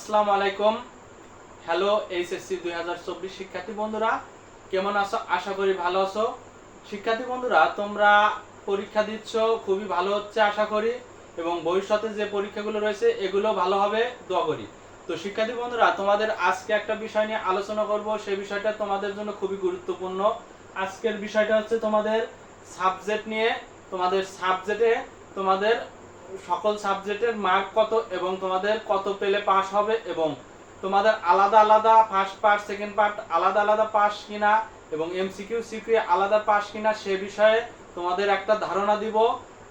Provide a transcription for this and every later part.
আসসালামু আলাইকুম। Hello HSC 2024 শিক্ষার্থী বন্ধুরা, কেমন আছো? আশা করি ভালো আছো। শিক্ষার্থী বন্ধুরা, তোমরা পরীক্ষা দিচ্ছ, খুবই ভালো হচ্ছে আশা করি, এবং ভবিষ্যতে যে পরীক্ষাগুলো রয়েছে এগুলো ভালো হবে দোয়া করি। তো শিক্ষার্থী বন্ধুরা, তোমাদের আজকে একটা বিষয় নিয়ে আলোচনা করব, সেই বিষয়টা তোমাদের জন্য খুবই গুরুত্বপূর্ণ। আজকের বিষয়টা হচ্ছে তোমাদের সাবজেক্ট নিয়ে। তোমাদের সাবজেক্টে তোমাদের সকল সাবজেক্টের মার্ক কত এবং তোমাদের কত পেলে পাস হবে, এবং তোমাদের আলাদা আলাদা ফার্স্ট পার্ট সেকেন্ড পার্ট আলাদা আলাদা পাস কিনা এবং এমসিকিউ সিকিউ আলাদা পাস কিনা সে বিষয়ে তোমাদের একটা ধারণা দিব।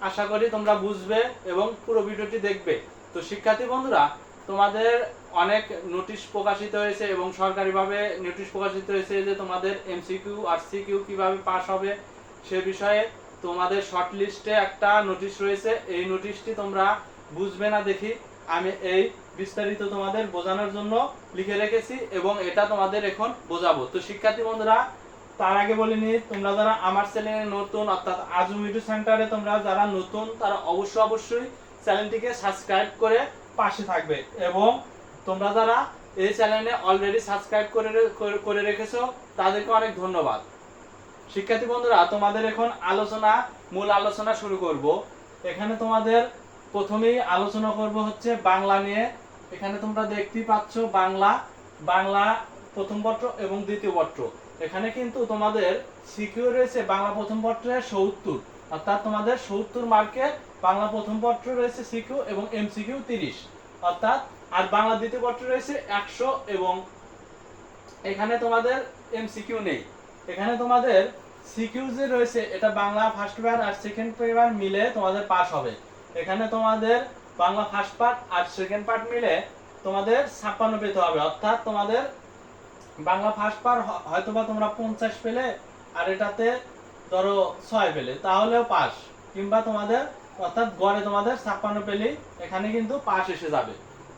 আশা করি তোমরা বুঝবে এবং পুরো ভিডিওটি দেখবে। তো শিক্ষার্থী বন্ধুরা, তোমাদের অনেক নোটিশ প্রকাশিত হয়েছে এবং সরকারিভাবে নোটিশ প্রকাশিত হয়েছে যে তোমাদের এমসিকিউ আর সিকিউ কিভাবে পাস হবে সে বিষয়ে তোমাদের শর্ট লিস্টে একটা নোটিশ রয়েছে। এই নোটিশটি তোমরা বুঝবে না দেখি আমি এই বিস্তারিত তোমাদের বোঝানোর জন্য লিখে রেখেছি এবং এটা তোমাদের এখন বোঝাবো। তো শিক্ষার্থী বন্ধুরা, তার আগে বলিনি, তোমরা যারা আমার চ্যানেলে নতুন, অর্থাৎ আজম ভিডিও সেন্টারে তোমরা যারা নতুন, তারা অবশ্যই চ্যানেলটিকে সাবস্ক্রাইব করে পাশে থাকবে, এবং তোমরা যারা এই চ্যানেলে অলরেডি সাবস্ক্রাইব করে রেখেছো তাদেরকে অনেক ধন্যবাদ। শিক্ষার্থী বন্ধুরা, তোমাদের এখন মূল আলোচনা শুরু করব। এখানে তোমাদের প্রথমেই আলোচনা করব হচ্ছে বাংলা নিয়ে। এখানে তোমরা দেখতেই পাচ্ছ বাংলা প্রথম পত্র এবং দ্বিতীয় পত্র। এখানে কিন্তু তোমাদের সিকিউ রয়েছে বাংলা প্রথম পত্রে 70, অর্থাৎ তোমাদের 70 মার্কের বাংলা প্রথম পত্র রয়েছে সিকিউ, এবং এমসিকিউ 30, অর্থাৎ আর বাংলা দ্বিতীয় পত্র রয়েছে 100, এবং এখানে তোমাদের এমসিকিউ নেই। এখানে তোমাদের সিকিউ যে রয়েছে এটা বাংলা ফার্স্ট পেপার আর সেকেন্ড পেপার মিলে তোমাদের পাস হবে। এখানে তোমাদের বাংলা ফার্স্ট পার্ট আর সেকেন্ড পার্ট মিলে তোমাদের 56 পেতে হবে, অর্থাৎ তোমাদের বাংলা ফার্স্ট পার্ট হয়তোবা তোমরা 50 পেলে আর এটাতে ধরো 6 পেলে তাহলেও পাস, কিংবা তোমাদের অর্থাৎ গড়ে তোমাদের 56 পেলেই এখানে কিন্তু পাস এসে যাবে।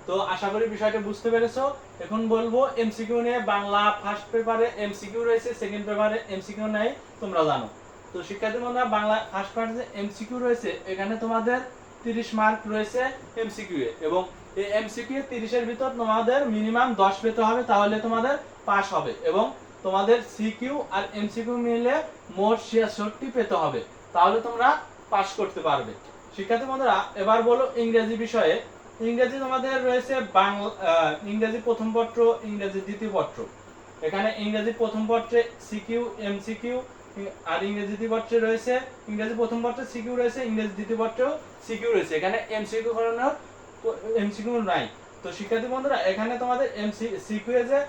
তো আশা করি বিষয়টা বুঝতে পেরেছো। এখন বলবো এমসিকিউ নিয়ে। বাংলা ফার্স্ট পেপারে এমসিকিউ রয়েছে, সেকেন্ড পেপারে এমসিকিউ নেই, তোমরা জানো। তো শিক্ষার্থী বন্ধুরা, বাংলা ফার্স্ট পেপারে যে এমসিকিউ রয়েছে এখানে তোমাদের 30 মার্ক রয়েছে এমসিকিউ এ, এবং এই এমসিকিউ 30 এর ভিতর তোমাদের মিনিমাম 10 পেতে হবে, তাহলে তোমাদের পাস হবে, এবং তোমাদের সিকিউ আর এমসিকিউ মিলে মোট 66 পেতে হবে, তাহলে তোমরা পাস করতে পারবে। শিক্ষার্থী বন্ধুরা, এবার বলো ইংরেজি বিষয়ে। ইংরেজি তোমাদের রয়েছে ইংরেজি প্রথম পত্র, ইংরেজি দ্বিতীয় পত্র। এখানে ইংরেজি প্রথম পত্রে সিকিউ এমসিকিউ, আর ইংরেজি দ্বিতীয় পত্রে রয়েছে ইংরেজি প্রথম পত্রে সিকিউ রয়েছে, ইংরেজি দ্বিতীয় পত্রেও সিকিউ রয়েছে। এখানে এমসিকিউ নাই। তো শিক্ষার্থী বন্ধুরা, এখানে তোমাদের সিকিউ এ যে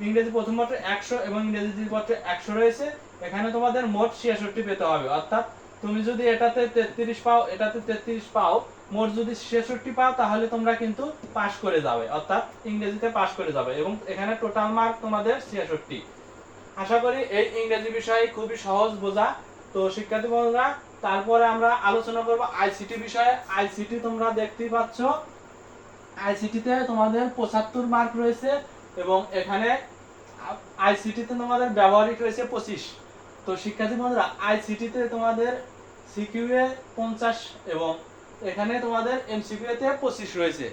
ইংরেজি প্রথম পত্রে 100 এবং ইংরেজি দ্বিতীয় পত্রে 100 রয়েছে, এখানে তোমাদের মোট 66 পেতে হবে, অর্থাৎ তুমি যদি এটাতে 33 পাও, এটাতে 33 পাও, মোট যদি 66 পাও তাহলে তোমরা কিন্তু পাস করে যাবে, অর্থাৎ ইংরেজিতে পাস করে যাবে, এবং এখানে টোটাল মার্ক তোমাদের 66। আশা করি এই ইংরেজি বিষয় খুবই সহজ বোঝা। তো শিক্ষার্থী বন্ধুরা, তারপরে আমরা আলোচনা করব আইসিটি বিষয়ে। আইসিটি তোমরা দেখতেই পাচ্ছ, আইসিটিতে তোমাদের 75 মার্ক রয়েছে, এবং এখানে আইসিটিতে তোমাদের ব্যবহারিক রয়েছে 25। তো শিক্ষার্থী বন্ধুরা, আইসিটিতে তোমাদের সিকিউ এ 50 এবং এখানে তোমাদের এমসিকিউ তে 25 রয়েছে।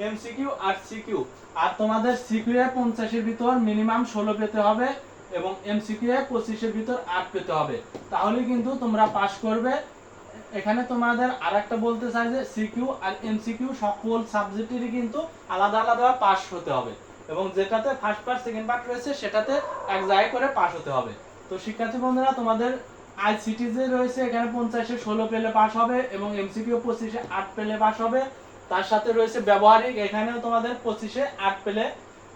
এমসিকিউ আর সিকিউ, আর তোমাদের সিকিউ এ 50 এর ভিতর মিনিমাম 16 পেতে হবে, এবং এমসিকিউ এ 25 এর ভিতর 8 পেতে হবে, তাহলে কিন্তু তোমরা পাস করবে। এখানে তোমাদের আরেকটা বলতে চাই যে সিকিউ আর এমসিকিউ সকল সাবজেক্টেরই কিন্তু আলাদা আলাদা পাস হতে হবে, এবং যেটাতে ফার্স্ট পার্ট সেকেন্ড পার্ট রয়েছে সেটাতে এক জায়গায় করে পাস হতে হবে। তো শিক্ষার্থী বন্ধুরা, তোমাদের আইসিটি যে রয়েছে এখানে 50 এ 16 পেলে পাস হবে, এবং এমসিকিউ 25 এ 8 পেলে পাস হবে। তার সাথে রয়েছে ব্যবহারিক, এখানেও তোমাদের 25 এ 8 পেলে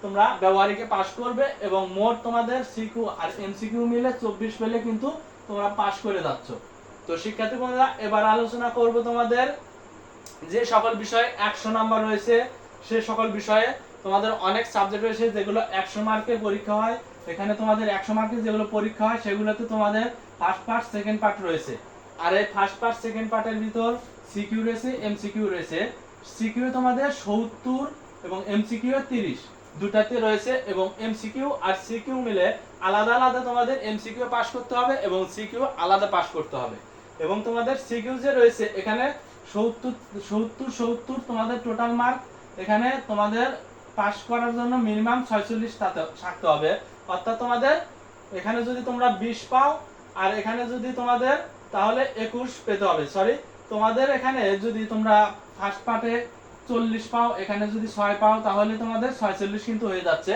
তোমরা ব্যবহারিকে পাস করবে, এবং মোট তোমাদের সিকিউ আর এমসিকিউ মিলে 24 পেলে কিন্তু তোমরা পাস করে যাচ্ছ। তো শিক্ষার্থী বন্ধুরা, এবার আলোচনা করব তোমাদের যে সকল বিষয়ে 100 নাম্বার রয়েছে, সে সকল বিষয়ে তোমাদের অনেক সাবজেক্ট রয়েছে যেগুলো 100 মার্কের পরীক্ষা হয়। এখানে তোমাদের 100 মার্কের যেগুলো পরীক্ষা হয় সেগুলোতে তোমাদের ফার্স্ট পার্ট সেকেন্ড পার্ট রয়েছে, আর এই ফার্স্ট পার্ট সেকেন্ড পার্টের ভিতর সিকিউ রয়েছে এমসিকিউ রয়েছে। সিকিউ তোমাদের 70 এবং এমসিকিউ 30, দুটাতে রয়েছে, এবং এমসিকিউ আর সিকিউ মিলে আলাদা আলাদা তোমাদের এমসিকিউ পাস করতে হবে এবং সিকিউ আলাদা পাস করতে হবে। এবং তোমাদের সিকিউ যে রয়েছে এখানে 70 তোমাদের টোটাল মার্ক, এখানে তোমাদের পাস করার জন্য মিনিমাম 46 থাকতে হবে। অর্থাৎ তোমাদের এখানে যদি তোমরা 20 পাও আর এখানে যদি তোমাদের তাহলে 21 পেতে হবে। সরি, তোমাদের এখানে যদি তোমরা ফার্স্ট পার্টে 40 পাও, এখানে যদি 6 পাও তাহলে তোমাদের 46 কিন্তু হয়ে যাচ্ছে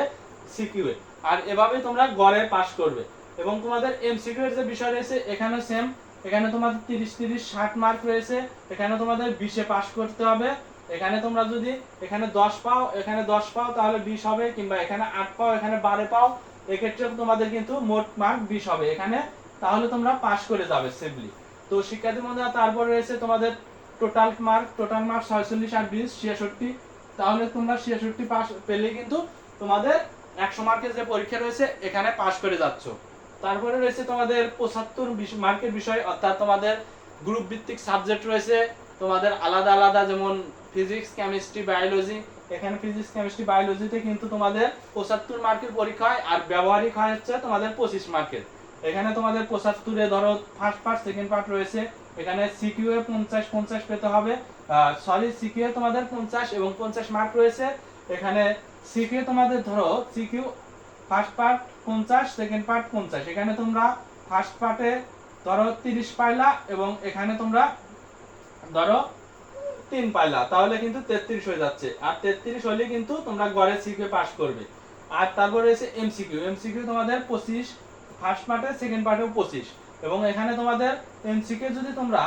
সিকিউ এ। আর এভাবে তোমরা গড়ে পাস করবে। এবং তোমাদের এমসিকিউ এর যে বিষয় রয়েছে এখানে সেম, এখানে তোমাদের 30 60 মার্ক রয়েছে, এখানে তোমাদের 20 এ পাস করতে হবে। এখানে তোমরা যদি এখানে 10 পাও, এখানে 10 পাও তাহলে 20 হবে, কিংবা এখানে 8 পাও, এখানে 12 পাও, এক্ষেত্রে তোমাদের কিন্তু মোট মার্ক 20 হবে এখানে, তাহলে তোমরা পাস করে যাবে সেফলি। তো শিক্ষার্থী বন্ধুরা, তারপর রয়েছে তোমাদের টোটাল মার্ক 46 আর 20 66, তাহলে তোমরা 66 পাস পেলে কিন্তু তোমাদের 100 মার্কের যে পরীক্ষা রয়েছে এখানে পাস করে যাচ্ছ। তারপরে রয়েছে তোমাদের 75 মার্কের বিষয়, অর্থাৎ তোমাদের গ্রুপ ভিত্তিক সাবজেক্ট রয়েছে তোমাদের আলাদা আলাদা, যেমন ফিজিক্স, কেমিস্ট্রি, বায়োলজি। এখানে ফিজিক্স, কেমিস্ট্রি, বায়োলজিতে কিন্তু তোমাদের 75 মার্কের পরীক্ষা হয়, আর ব্যবহারিক হয় হচ্ছে তোমাদের 25 মার্কের। এখানে তোমাদের 75-এ ধরো ফার্স্ট পার্ট সেকেন্ড পার্ট রয়েছে, এখানে সিকিউ এ 50 পেতে হবে। সরি, সিকিউ এ তোমাদের 50 এবং 50 মার্ক রয়েছে। এখানে সিকিউ তোমাদের ধরো CQ first part 50, second part 50, এখানে তোমরা ফার্স্ট পার্টে ধরো 30 পাইলা এবং এখানে তোমরা ধরো 3 পাইলা, তাহলে কিন্তু 33 হয়ে যাচ্ছে। আর 33 হলে কিন্তু তোমরা গড়ে সিকিউ পাস করবে। আর তারপর রয়েছে এমসিকিউ। এমসিকিউ তোমাদের 25 ফার্স্ট পার্টে, সেকেন্ড পার্টেও 25, এবং এখানে তোমাদের এমসিকিউ যদি তোমরা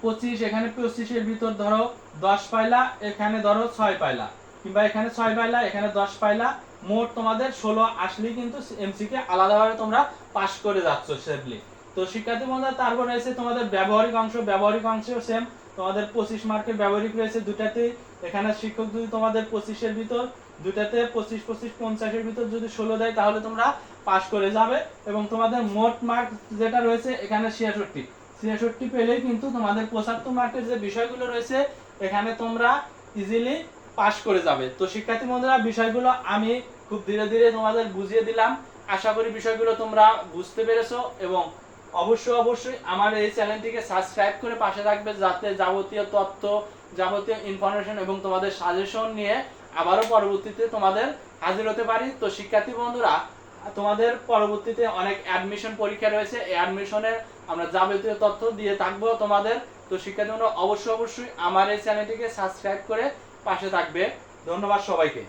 25, এখানে 25 এর ভিতর ধরো 10 পাইলা, এখানে ধরো 6 পাইলা, কিংবা এখানে 6 পাইলা, এখানে 10 পাইলা, মোট তোমাদের 16 আসলে কিন্তু এমসিকিউ আলাদাভাবে তোমরা পাস করে যাচ্ছ সেফলি। তো শিক্ষার্থী বন্ধুরা, তারপর রয়েছে তোমাদের ব্যবহারিক অংশ। ব্যবহারিক অংশেও সেম, তোমাদের 25 মার্কের ব্যবহারিক রয়েছে দুটাতেই। এখানে শিক্ষক যদি তোমাদের 25 এর ভিতর দুটাতে 25 25 50 এর ভিতর যদি 16 দেয় তাহলে তোমরা পাস করে যাবে। এবং তোমাদের মোট মার্ক যেটা রয়েছে এখানে 66 পেলেই কিন্তু তোমাদের 75 মার্কের যে বিষয়গুলো রয়েছে এখানে তোমরা ইজিলি পাস করে যাবে। তো শিক্ষার্থী বন্ধুরা, বিষয়গুলো আমি খুব ধীরে ধীরে তোমাদের বুঝিয়ে দিলাম। আশা করি বিষয়গুলো তোমরা বুঝতে পেরেছো, এবং অবশ্যই আমার এই চ্যানেলটিকে সাবস্ক্রাইব করে পাশে থাকবে, যাতে যাবতীয় তথ্য, যাবতীয় ইনফরমেশন এবং তোমাদের সাজেশন নিয়ে আবারও পরবর্তীতে তোমাদের হাজির হতে পারি। তো শিক্ষার্থী বন্ধুরা, তোমাদের পরবর্তীতে অনেক অ্যাডমিশন পরীক্ষা রয়েছে, এই অ্যাডমিশনের আমরা যাবতীয় তথ্য দিয়ে থাকবো তোমাদের। তো শিক্ষার্থী বন্ধুরা, অবশ্যই আমার এই চ্যানেলটিকে সাবস্ক্রাইব করে পাশে থাকবে। ধন্যবাদ সবাইকে।